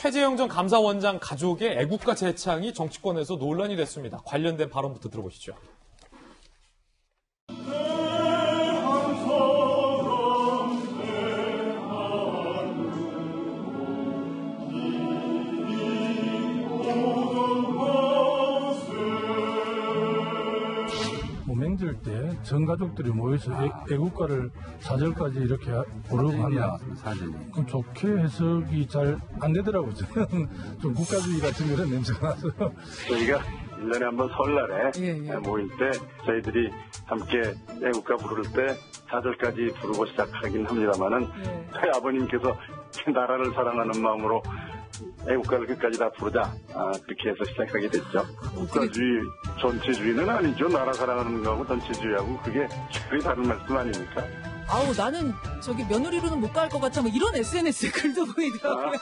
최재형 전 감사원장 가족의 애국가 재창이 정치권에서 논란이 됐습니다. 관련된 발언부터 들어보시죠. 맹절 때 전 가족들이 모여서 애국가를 4절까지 이렇게 부르고 한다. 그럼 좋게 해석이 잘 안 되더라고요. 저는 좀 국가주의 같은 그런 냄새가 나서. 저희가 1년에 한 번 설날에 모일 때 저희들이 함께 애국가 부를 때 4절까지 부르고 시작하긴 합니다만은 저희 아버님께서 나라를 사랑하는 마음으로 애국가를 끝까지 다 부르자 그렇게 해서 시작하게 됐죠. 국가주의, 전체주의는 아니죠. 나라 사랑하는 거하고 전체주의하고 그게 거의 다른 말씀 아닙니까? 아우 나는 저기 며느리로는 못 갈 것 같아 뭐 이런 SNS에 글도 보이더라고요.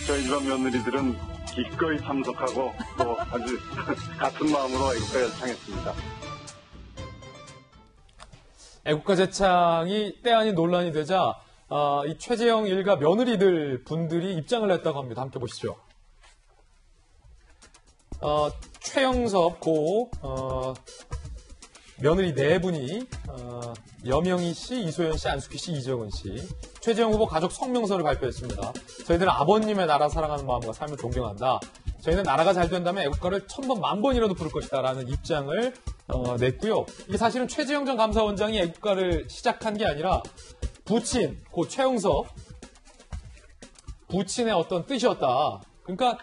저희 집안 며느리들은 기꺼이 참석하고 또 아주 같은 마음으로 애국가 열창했습니다. 애국가 재창이 때 아닌 논란이 되자 이 최재형 일가 며느리들 분들이 입장을 냈다고 합니다. 함께 보시죠. 최영섭 고 며느리 네 분이 여명희 씨, 이소연 씨, 안숙희 씨, 이정은 씨, 최재형 후보 가족 성명서를 발표했습니다. 저희들은 아버님의 나라 사랑하는 마음과 삶을 존경한다. 저희는 나라가 잘 된다면 애국가를 1000번, 10,000번이라도 부를 것이다 라는 입장을 냈고요. 이게 사실은 최재형 전 감사원장이 애국가를 시작한 게 아니라 부친, 고 최영섭 부친의 어떤 뜻이었다. 그러니까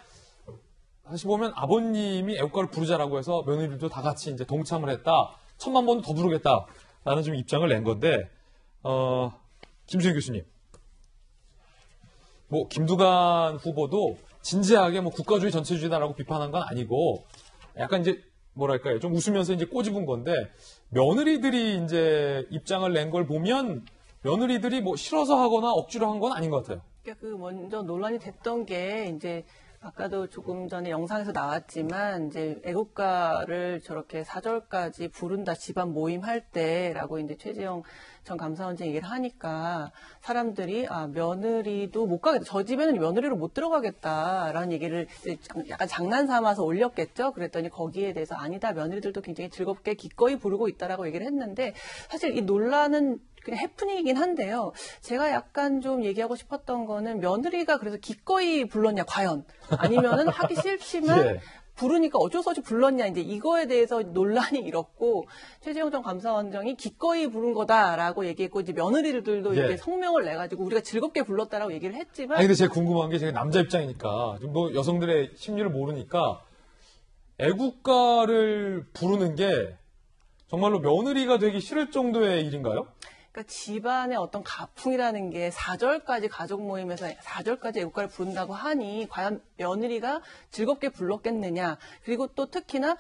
다시 보면 아버님이 애국가를 부르자라고 해서 며느리들도 다 같이 이제 동참을 했다. 1000만 번도 더 부르겠다라는 좀 입장을 낸 건데, 김수현 교수님, 뭐 김두관 후보도 진지하게 뭐 국가주의 전체주의다라고 비판한 건 아니고, 약간 이제 뭐랄까요, 좀 웃으면서 이제 꼬집은 건데, 며느리들이 이제 입장을 낸 걸 보면 며느리들이 뭐 싫어서 하거나 억지로 한 건 아닌 것 같아요. 그러니까 그 먼저 논란이 됐던 게 이제 아까도 조금 전에 영상에서 나왔지만 이제 애국가를 저렇게 4절까지 부른다 집안 모임할 때라고 이제 최재형 전 감사원장 얘기를 하니까 사람들이 며느리도 못 가겠다. 저 집에는 며느리로 못 들어가겠다라는 얘기를 약간 장난 삼아서 올렸겠죠. 그랬더니 거기에 대해서 아니다. 며느리들도 굉장히 즐겁게 기꺼이 부르고 있다라고 얘기를 했는데 사실 이 논란은 그냥 해프닝이긴 한데요. 제가 약간 좀 얘기하고 싶었던 거는 며느리가 그래서 기꺼이 불렀냐 과연 아니면은 하기 싫지만 예. 부르니까 어쩔 수 없이 불렀냐 이제 이거에 대해서 논란이 일었고 최재형 전 감사원장이 기꺼이 부른 거다라고 얘기했고 이제 며느리들도 이제 성명을 내가지고 우리가 즐겁게 불렀다라고 얘기를 했지만 아니 근데 제가 궁금한 게 제가 남자 입장이니까 좀 뭐 여성들의 심리를 모르니까 애국가를 부르는 게 정말로 며느리가 되기 싫을 정도의 일인가요? 그러니까 집안의 어떤 가풍이라는 게 4절까지 가족 모임에서 4절까지 애국가를 부른다고 하니 과연 며느리가 즐겁게 불렀겠느냐. 그리고 또 특히나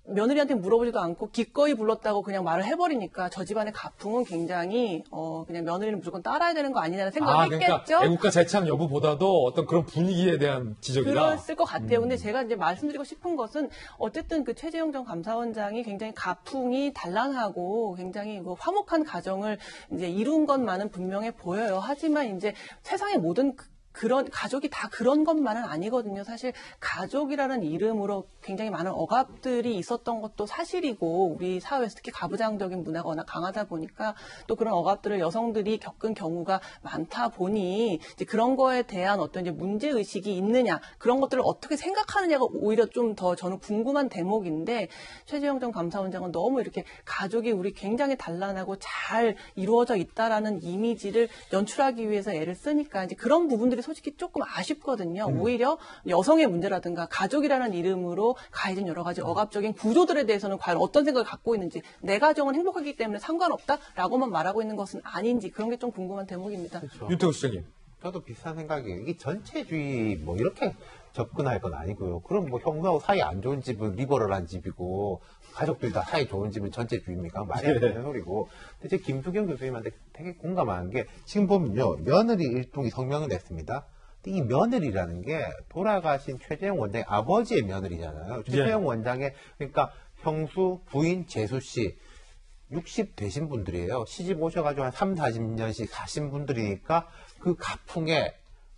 며느리한테 물어보지도 않고 기꺼이 불렀다고 그냥 말을 해버리니까 저 집안의 가풍은 굉장히 그냥 며느리는 무조건 따라야 되는 거 아니냐는 생각을 그러니까 했겠죠. 애국가 재창 여부보다도 어떤 그런 분위기에 대한 지적이다. 그랬을 것 같아요. 근데 제가 이제 말씀드리고 싶은 것은 어쨌든 그 최재형 전 감사원장이 굉장히 가풍이 단란하고 굉장히 뭐 화목한 가정을 이제 이룬 것만은 분명해 보여요. 하지만 이제 세상의 모든 그런 가족이 다 그런 것만은 아니거든요. 사실 가족이라는 이름으로 굉장히 많은 억압들이 있었던 것도 사실이고 우리 사회에서 특히 가부장적인 문화가 워낙 강하다 보니까 또 그런 억압들을 여성들이 겪은 경우가 많다 보니 이제 그런 거에 대한 어떤 이제 문제 의식이 있느냐 그런 것들을 어떻게 생각하느냐가 오히려 좀 더 저는 궁금한 대목인데 최재형 전 감사원장은 너무 이렇게 가족이 우리 굉장히 단란하고 잘 이루어져 있다라는 이미지를 연출하기 위해서 애를 쓰니까 이제 그런 부분들이 솔직히 조금 아쉽거든요. 오히려 여성의 문제라든가 가족이라는 이름으로 가해진 여러 가지 억압적인 구조들에 대해서는 과연 어떤 생각을 갖고 있는지 내 가정은 행복하기 때문에 상관없다라고만 말하고 있는 것은 아닌지 그런 게 좀 궁금한 대목입니다. 그렇죠. 윤태호 시장님. 저도 비슷한 생각이에요. 이게 전체주의 뭐 이렇게 접근할 건 아니고요. 그럼 뭐 형사하고 사이 안 좋은 집은 리버럴한 집이고 가족들 다 사이 좋은 집은 전체주의입니까? 말이 안 되는 소리고. 근데 제 김두경 교수님한테 되게 공감하는 게 지금 보면요. 며느리 일동이 성명을 냈습니다. 근데 이 며느리라는 게 돌아가신 최재형 원장의 아버지의 며느리잖아요. 최재형 원장의 그러니까 형수, 부인, 재수 씨 60 되신 분들이에요. 시집 오셔가지고 한 3, 40년씩 사신 분들이니까 그 가풍에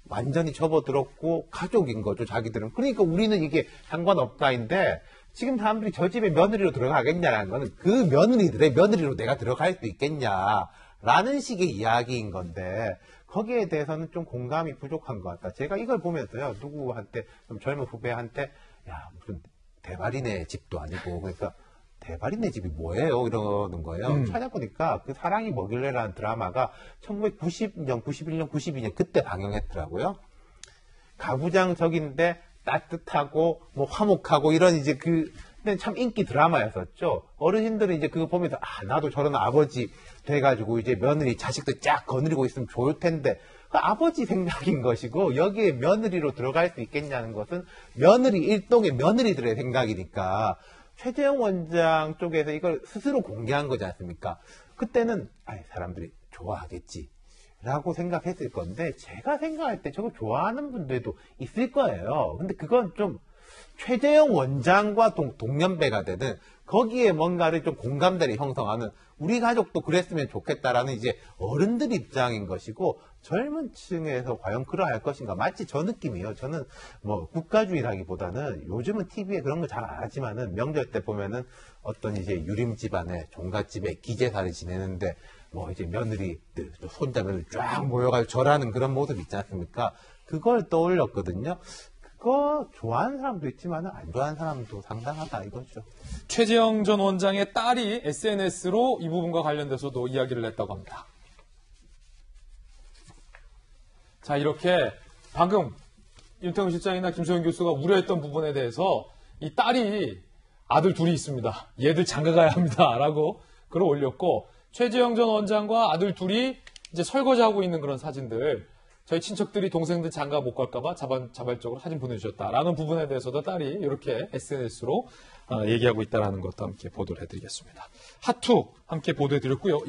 완전히 접어들었고 가족인 거죠, 자기들은. 그러니까 우리는 이게 상관없다인데 지금 사람들이 저 집에 며느리로 들어가겠냐라는 거는 그 며느리들의 며느리로 내가 들어갈 수 있겠냐라는 식의 이야기인 건데 거기에 대해서는 좀 공감이 부족한 것 같다. 제가 이걸 보면서요, 누구한테, 좀 젊은 후배한테, 야, 무슨 대발이네 집도 아니고, 그러니까 대발이네 집이 뭐예요? 이러는 거예요. 찾아보니까 그 사랑이 뭐길래라는 드라마가 1990년, 91년, 92년 그때 방영했더라고요. 가부장적인데 따뜻하고 뭐 화목하고 이런 이제 근데 참 인기 드라마였었죠. 어르신들은 이제 그거 보면서 나도 저런 아버지 돼가지고 이제 며느리 자식들 쫙 거느리고 있으면 좋을 텐데 그 아버지 생각인 것이고 여기에 며느리로 들어갈 수 있겠냐는 것은 며느리 일동의 며느리들의 생각이니까 최재형 원장 쪽에서 이걸 스스로 공개한 거지 않습니까? 그때는 사람들이 좋아하겠지 라고 생각했을 건데 제가 생각할 때 저거 좋아하는 분들도 있을 거예요. 근데 그건 좀 최재형 원장과 동년배가 되는 거기에 뭔가를 좀 공감대를 형성하는 우리 가족도 그랬으면 좋겠다라는 이제 어른들 입장인 것이고 젊은 층에서 과연 그러할 것인가 마치 저 느낌이에요. 저는 뭐 국가주의라기보다는 요즘은 TV에 그런 거 잘 안 하지만은 명절 때 보면은 어떤 이제 유림 집안에 종갓집에 기제사를 지내는데 뭐 이제 며느리들 또 손자들 쫙 모여가지고 절하는 그런 모습 있지 않습니까? 그걸 떠올렸거든요. 그거 좋아하는 사람도 있지만 안 좋아하는 사람도 상당하다 이거죠. 최재형 전 원장의 딸이 SNS로 이 부분과 관련돼서도 이야기를 했다고 합니다. 자, 이렇게 방금 윤태영 실장이나 김소영 교수가 우려했던 부분에 대해서 이 딸이 아들 둘이 있습니다. 얘들 장가 가야 합니다. 라고 글을 올렸고 최재형 전 원장과 아들 둘이 이제 설거지하고 있는 그런 사진들 저희 친척들이 동생들 장가 못 갈까봐 자발적으로 사진 보내주셨다라는 부분에 대해서도 딸이 이렇게 SNS로 얘기하고 있다는 것도 함께 보도를 해드리겠습니다. 핫투 함께 보도해드렸고요.